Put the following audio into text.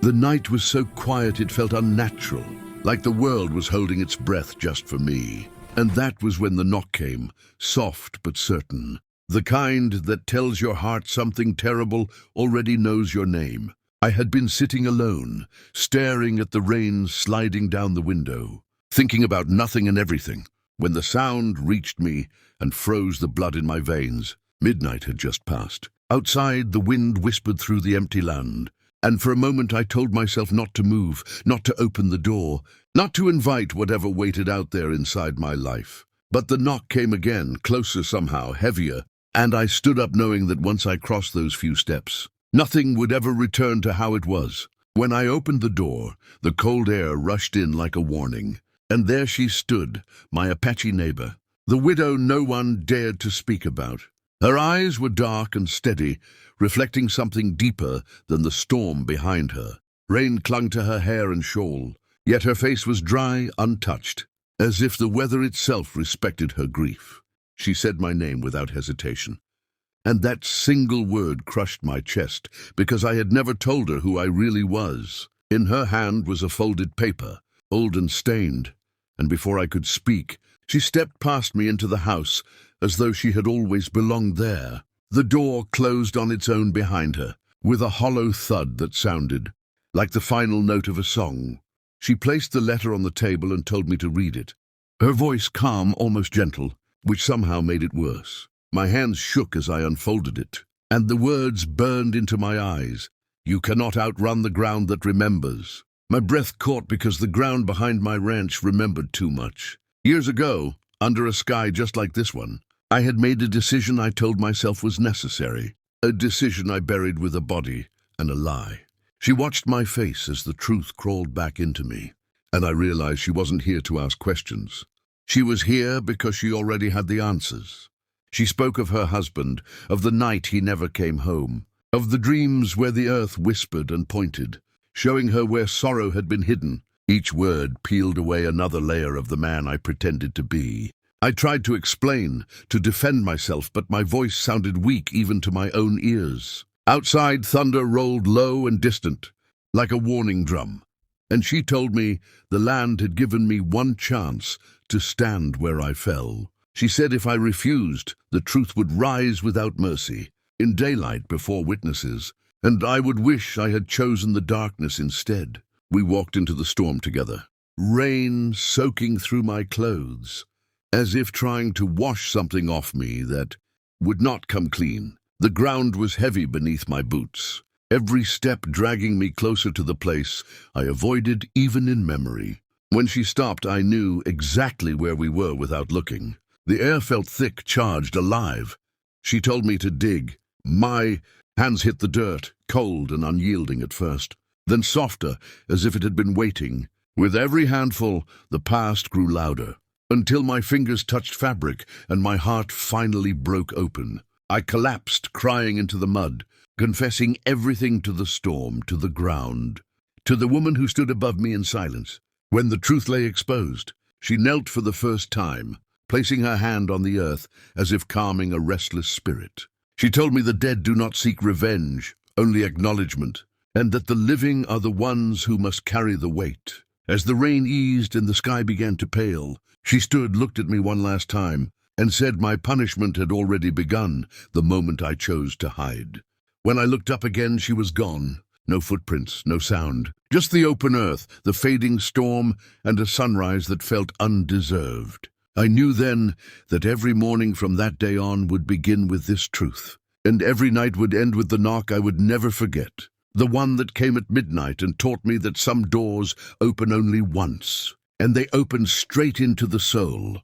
The night was so quiet it felt unnatural, like the world was holding its breath just for me. And that was when the knock came, soft but certain. The kind that tells your heart something terrible already knows your name. I had been sitting alone, staring at the rain sliding down the window, thinking about nothing and everything, when the sound reached me and froze the blood in my veins. Midnight had just passed. Outside, the wind whispered through the empty land, and for a moment I told myself not to move, not to open the door, not to invite whatever waited out there inside my life. But the knock came again, closer somehow, heavier, and I stood up knowing that once I crossed those few steps, nothing would ever return to how it was. When I opened the door, the cold air rushed in like a warning, and there she stood, my Apache neighbor, the widow no one dared to speak about. Her eyes were dark and steady, reflecting something deeper than the storm behind her. Rain clung to her hair and shawl, yet her face was dry, untouched, as if the weather itself respected her grief. She said my name without hesitation, and that single word crushed my chest, because I had never told her who I really was. In her hand was a folded paper, old and stained, and before I could speak, she stepped past me into the house, as though she had always belonged there. The door closed on its own behind her, with a hollow thud that sounded like the final note of a song. She placed the letter on the table and told me to read it, her voice calm, almost gentle, which somehow made it worse. My hands shook as I unfolded it, and the words burned into my eyes. You cannot outrun the ground that remembers. My breath caught because the ground behind my ranch remembered too much. Years ago, under a sky just like this one, I had made a decision I told myself was necessary, a decision I buried with a body and a lie. She watched my face as the truth crawled back into me, and I realized she wasn't here to ask questions. She was here because she already had the answers. She spoke of her husband, of the night he never came home, of the dreams where the earth whispered and pointed, showing her where sorrow had been hidden. Each word peeled away another layer of the man I pretended to be. I tried to explain, to defend myself, but my voice sounded weak even to my own ears. Outside, thunder rolled low and distant, like a warning drum, and she told me the land had given me one chance to stand where I fell. She said if I refused, the truth would rise without mercy, in daylight before witnesses, and I would wish I had chosen the darkness instead. We walked into the storm together, rain soaking through my clothes, as if trying to wash something off me that would not come clean. The ground was heavy beneath my boots, every step dragging me closer to the place I avoided even in memory. When she stopped, I knew exactly where we were without looking. The air felt thick, charged, alive. She told me to dig. My hands hit the dirt, cold and unyielding at first, then softer, as if it had been waiting. With every handful, the past grew louder, until my fingers touched fabric and my heart finally broke open. I collapsed, crying into the mud, confessing everything to the storm, to the ground, to the woman who stood above me in silence. When the truth lay exposed, she knelt for the first time, placing her hand on the earth as if calming a restless spirit. She told me the dead do not seek revenge, only acknowledgement, and that the living are the ones who must carry the weight. As the rain eased and the sky began to pale, she stood, looked at me one last time, and said my punishment had already begun the moment I chose to hide. When I looked up again, she was gone. No footprints, no sound, just the open earth, the fading storm, and a sunrise that felt undeserved. I knew then that every morning from that day on would begin with this truth, and every night would end with the knock I would never forget, the one that came at midnight and taught me that some doors open only once, and they open straight into the soul.